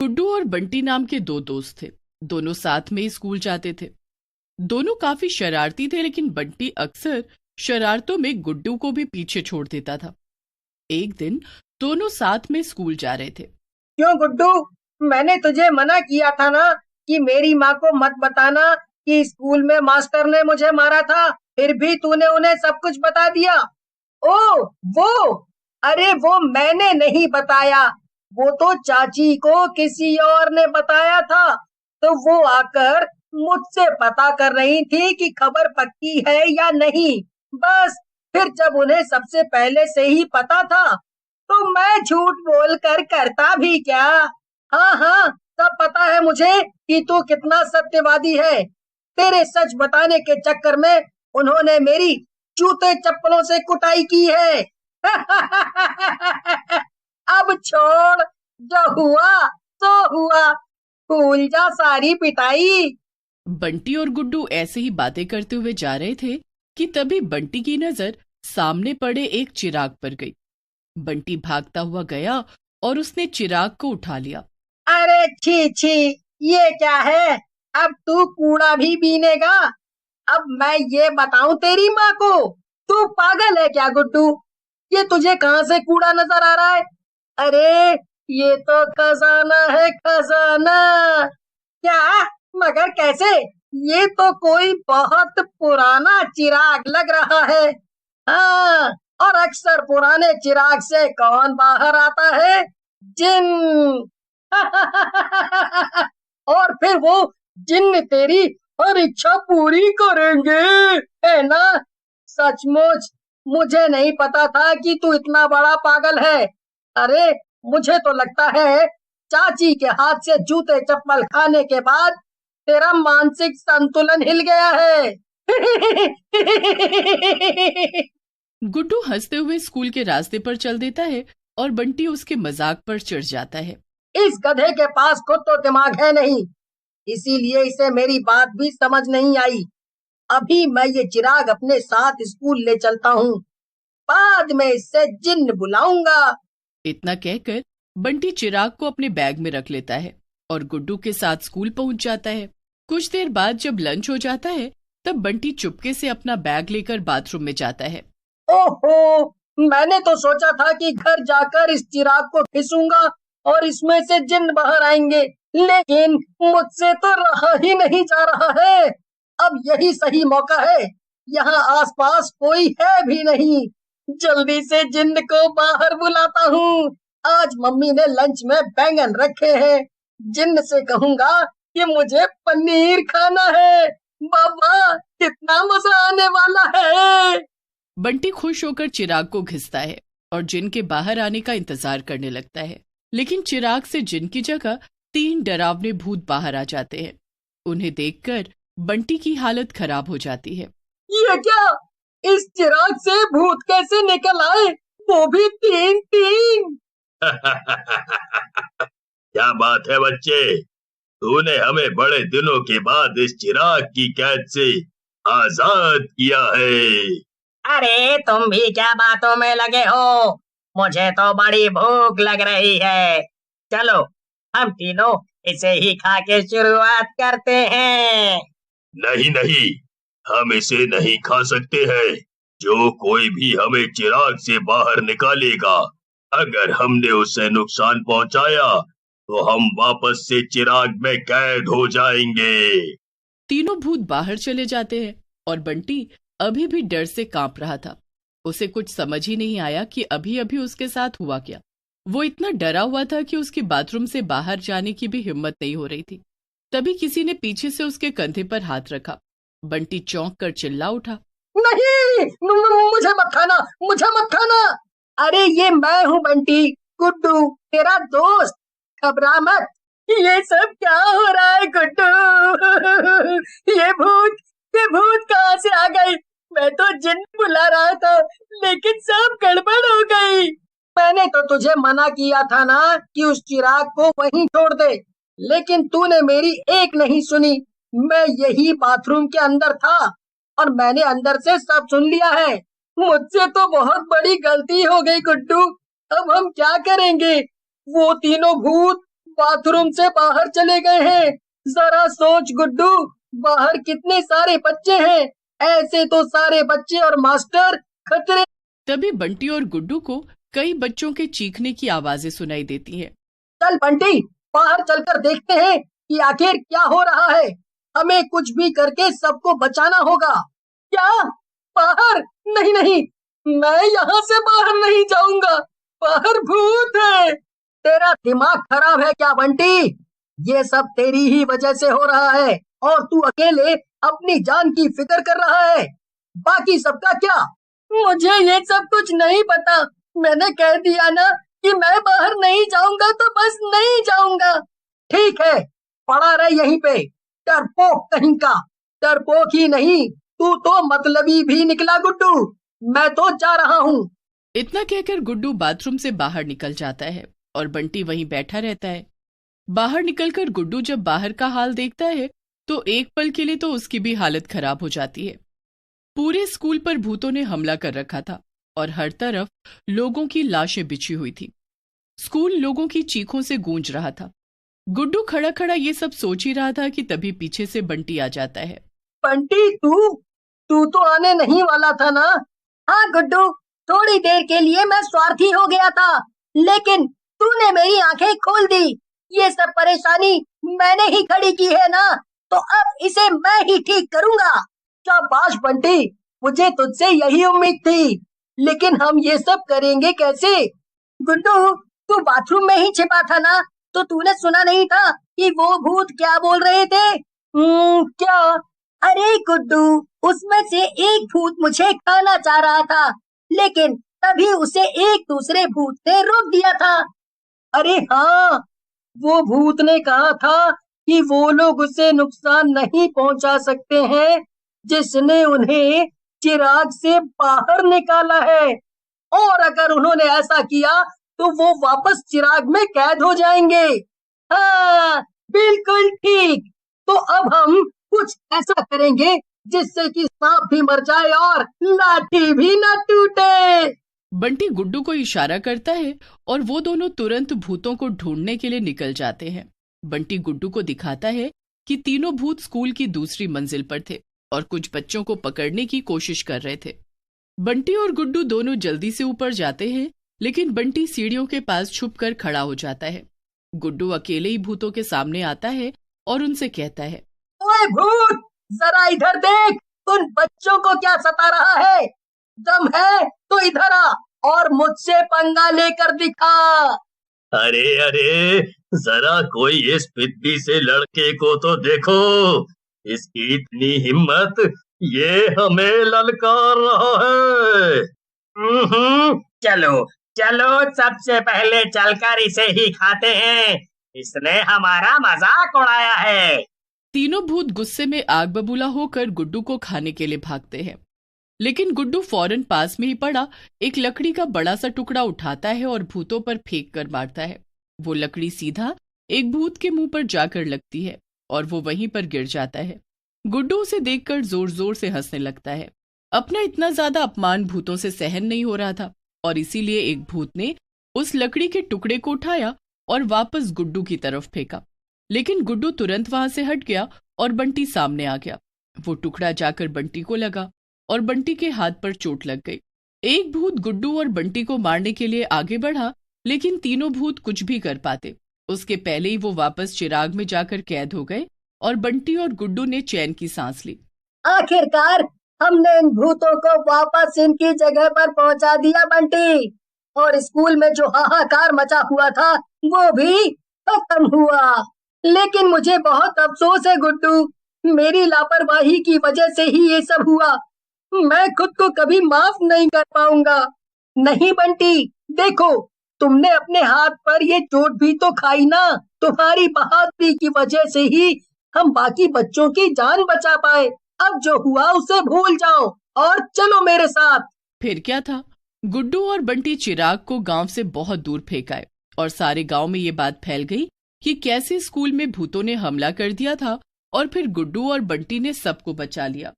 गुड्डू और बंटी नाम के दो दोस्त थे। दोनों साथ में ही स्कूल जाते थे। दोनों काफी शरारती थे, लेकिन बंटी अक्सर शरारतों में गुड्डू को भी पीछे छोड़ देता था। एक दिन दोनों साथ में स्कूल जा रहे थे। क्यों गुड्डू, मैंने तुझे मना किया था ना कि मेरी माँ को मत बताना कि स्कूल में मास्टर ने मुझे मारा था, फिर भी तूने उन्हें सब कुछ बता दिया। ओ वो, अरे वो मैंने नहीं बताया, वो तो चाची को किसी और ने बताया था। तो वो आकर मुझसे पता कर रही थी कि खबर पक्की है या नहीं। बस फिर जब उन्हें सबसे पहले से ही पता था तो मैं झूठ बोलकर करता भी क्या। हाँ हाँ, सब पता है मुझे कि तू कितना सत्यवादी है। तेरे सच बताने के चक्कर में उन्होंने मेरी जूते चप्पलों से कुटाई की है। अब छोड़, जो हुआ तो हुआ, भूल जा सारी पिटाई। बंटी और गुड्डू ऐसे ही बातें करते हुए जा रहे थे कि तभी बंटी की नजर सामने पड़े एक चिराग पर गई। बंटी भागता हुआ गया और उसने चिराग को उठा लिया। अरे छी छी, ये क्या है? अब तू कूड़ा भी बीनेगा? अब मैं ये बताऊं तेरी माँ को, तू पागल है क्या गुड्डू? ये तुझे कहाँ से कूड़ा नजर आ रहा है? अरे ये तो खजाना है, खजाना। क्या? मगर कैसे? ये तो कोई बहुत पुराना चिराग लग रहा है। हाँ, और अक्सर पुराने चिराग से कौन बाहर आता है? जिन। और फिर वो जिन्न तेरी हर इच्छा पूरी करेंगे, है ना? सचमुच मुझे नहीं पता था कि तू इतना बड़ा पागल है। अरे मुझे तो लगता है चाची के हाथ से जूते चप्पल खाने के बाद तेरा मानसिक संतुलन हिल गया है। गुड्डू हंसते हुए स्कूल के रास्ते पर चल देता है और बंटी उसके मजाक पर चढ़ जाता है। इस गधे के पास खुद तो दिमाग है नहीं, इसीलिए इसे मेरी बात भी समझ नहीं आई। अभी मैं ये चिराग अपने साथ स्कूल ले चलता हूँ, बाद में इससे जिन्न बुलाऊंगा। इतना कहकर बंटी चिराग को अपने बैग में रख लेता है और गुड्डू के साथ स्कूल पहुंच जाता है। कुछ देर बाद जब लंच हो जाता है तब बंटी चुपके से अपना बैग लेकर बाथरूम में जाता है। ओहो, मैंने तो सोचा था कि घर जाकर इस चिराग को घिसूंगा और इसमें से जिन्न बाहर आएंगे, लेकिन मुझसे तो रहा ही नहीं जा रहा है। अब यही सही मौका है, यहाँ आसपास कोई है भी नहीं। जल्दी से जिन्न को बाहर बुलाता हूँ। आज मम्मी ने लंच में बैंगन रखे हैं, जिन्न से कहूंगा कि मुझे पनीर खाना है। बाबा कितना मजा आने वाला है। बंटी खुश होकर चिराग को घिसता है और जिन के बाहर आने का इंतजार करने लगता है, लेकिन चिराग से जिन की जगह 3 डरावने भूत बाहर आ जाते हैं। उन्हें देखकर बंटी की हालत खराब हो जाती है। ये क्या? इस चिराग से भूत कैसे निकल आए, वो भी 3-3? क्या बात है बच्चे, तूने हमें बड़े दिनों के बाद इस चिराग की कैद से आजाद किया है। अरे तुम भी क्या बातों में लगे हो? मुझे तो बड़ी भूख लग रही है। चलो हम तीनों इसे ही खा के शुरुआत करते हैं। नहीं नहीं, हम इसे नहीं खा सकते हैं। जो कोई भी हमें चिराग से बाहर निकालेगा, अगर हमने उसे नुकसान पहुंचाया तो हम वापस से चिराग में कैद हो जाएंगे। तीनों भूत बाहर चले जाते हैं और बंटी अभी भी डर से कांप रहा था। उसे कुछ समझ ही नहीं आया कि अभी अभी उसके साथ हुआ क्या। वो इतना डरा हुआ था कि उसकी बाथरूम से बाहर जाने की भी हिम्मत नहीं हो रही थी। तभी किसी ने पीछे से उसके कंधे पर हाथ रखा। बंटी चौंक कर चिल्ला उठा, नहीं, मुझे मत खाना, मुझे मत खाना। अरे ये मैं हूँ बंटी, गुड्डू तेरा दोस्त, घबरा मत। ये सब क्या हो रहा है गुड्डू? ये भूत कहाँ से आ गई? मैं तो जिन्न बुला रहा था, लेकिन सब गड़बड़ हो गई। मैंने तो तुझे मना किया था ना कि उस चिराग को वहीं छोड़ दे, लेकिन तूने मेरी एक नहीं सुनी। मैं यही बाथरूम के अंदर था और मैंने अंदर से सब सुन लिया है। मुझसे तो बहुत बड़ी गलती हो गई गुड्डू, अब हम क्या करेंगे? वो तीनों भूत बाथरूम से बाहर चले गए हैं। जरा सोच गुड्डू, बाहर कितने सारे बच्चे हैं। ऐसे तो सारे बच्चे और मास्टर खतरे। तभी बंटी और गुड्डू को कई बच्चों के चीखने की आवाजें सुनाई देती हैं। चल बंटी, बाहर चलकर देखते हैं कि आखिर क्या हो रहा है। हमें कुछ भी करके सबको बचाना होगा। क्या? बाहर? नहीं नहीं, मैं यहाँ से बाहर नहीं जाऊंगा। बाहर भूत है। तेरा दिमाग खराब है क्या बंटी? ये सब तेरी ही वजह से हो रहा है और तू अकेले अपनी जान की फिक्र कर रहा है। बाकी सबका क्या? मुझे ये सब कुछ नहीं पता। मैंने कह दिया ना कि मैं बाहर नहीं जाऊंगा तो बस नहीं जाऊंगा। ठीक है, पड़ा रह यहीं पे, डरपोक कहीं का। डरपोक ही नहीं, तू तो मतलबी भी निकला गुड्डू। मैं तो जा रहा हूँ। इतना कहकर गुड्डू बाथरूम से बाहर निकल जाता है और बंटी वहीं बैठा रहता है। बाहर निकलकर गुड्डू जब बाहर का हाल देखता है तो एक पल के लिए तो उसकी भी हालत खराब हो जाती है। पूरे स्कूल पर भूतों ने हमला कर रखा था और हर तरफ लोगों की लाशें बिछी हुई थी। स्कूल लोगों की चीखों से गूंज रहा था। गुड्डू खड़ा खड़ा ये सब सोच ही रहा था कि तभी पीछे से बंटी आ जाता है। बंटी, तू तो आने नहीं वाला था ना? हाँ गुड्डू, थोड़ी देर के लिए मैं स्वार्थी हो गया था, लेकिन तूने मेरी आंखें खोल दी। ये सब परेशानी मैंने ही खड़ी की है ना, तो अब इसे मैं ही ठीक करूंगा। शाबाश बंटी, मुझे तुझसे यही उम्मीद थी, लेकिन हम ये सब करेंगे कैसे? गुड्डू, तू बाथरूम में ही छिपा था ना, तो तूने सुना नहीं था कि वो भूत क्या बोल रहे थे? क्या? अरे गुड्डू, उसमें से एक भूत मुझे खाना चाह रहा था, लेकिन तभी उसे एक दूसरे भूत ने रोक दिया था। अरे हाँ, वो भूत ने कहा था कि वो लोग उसे नुकसान नहीं पहुंचा सकते हैं जिसने उन्हें चिराग से बाहर निकाला है, और अगर उन्होंने ऐसा किया तो वो वापस चिराग में कैद हो जाएंगे। हाँ, बिल्कुल ठीक। तो अब हम कुछ ऐसा करेंगे जिससे कि सांप भी मर जाए और लाठी भी न टूटे। बंटी गुड्डू को इशारा करता है और वो दोनों तुरंत भूतों को ढूंढने के लिए निकल जाते हैं। बंटी गुड्डू को दिखाता है कि तीनों भूत स्कूल की दूसरी मंजिल पर थे और कुछ बच्चों को पकड़ने की कोशिश कर रहे थे। बंटी और गुड्डू दोनों जल्दी से ऊपर जाते हैं, लेकिन बंटी सीढ़ियों के पास छुपकर खड़ा हो जाता है। गुड्डू अकेले ही भूतों के सामने आता है और उनसे कहता है, ओए भूत, जरा इधर देख, उन बच्चों को क्या सता रहा है। दम है तो इधर आ और मुझसे पंगा लेकर दिखा। अरे अरे, जरा कोई इस पिद्दी से लड़के को तो देखो। इसकी इतनी हिम्मत, ये हमें ललकार रहा है। चलो चलो, सबसे पहले चलकर इसे ही खाते हैं। इसने हमारा मजाक उड़ाया है। तीनों भूत गुस्से में आग बबूला होकर गुड्डू को खाने के लिए भागते हैं, लेकिन गुड्डू फौरन पास में ही पड़ा एक लकड़ी का बड़ा सा टुकड़ा उठाता है और भूतों पर फेंक कर मारता है। वो लकड़ी सीधा एक भूत के मुंह पर जाकर लगती है और वो वहीं पर गिर जाता है। गुड्डू उसे देखकर जोर जोर से हंसने लगता है। अपना इतना ज्यादा अपमान भूतों से सहन नहीं हो रहा था और इसीलिए एक भूत ने उस लकड़ी के टुकड़े को उठाया और वापस गुड्डू की तरफ फेंका, लेकिन गुड्डू तुरंत वहां से हट गया और बंटी सामने आ गया। वो टुकड़ा जाकर बंटी को लगा और बंटी के हाथ पर चोट लग गई। एक भूत गुड्डू और बंटी को मारने के लिए आगे बढ़ा, लेकिन तीनों भूत कुछ भी कर पाते उसके पहले ही वो वापस चिराग में जाकर कैद हो गए और बंटी और गुड्डू ने चैन की सांस ली। आखिरकार हमने इन भूतों को वापस इनकी जगह पर पहुंचा दिया बंटी, और स्कूल में जो हाहाकार मचा हुआ था वो भी खत्म हुआ। लेकिन मुझे बहुत अफसोस है गुड्डू, मेरी लापरवाही की वजह से ही ये सब हुआ। मैं खुद को कभी माफ नहीं कर पाऊंगा। नहीं बंटी, देखो, तुमने अपने हाथ पर ये चोट भी तो खाई ना। तुम्हारी बहादुरी की वजह से ही हम बाकी बच्चों की जान बचा पाए। अब जो हुआ उसे भूल जाओ और चलो मेरे साथ। फिर क्या था, गुड्डू और बंटी चिराग को गांव से बहुत दूर फेंक आए और सारे गांव में ये बात फैल गई कि कैसे स्कूल में भूतों ने हमला कर दिया था और फिर गुड्डू और बंटी ने सबको बचा लिया।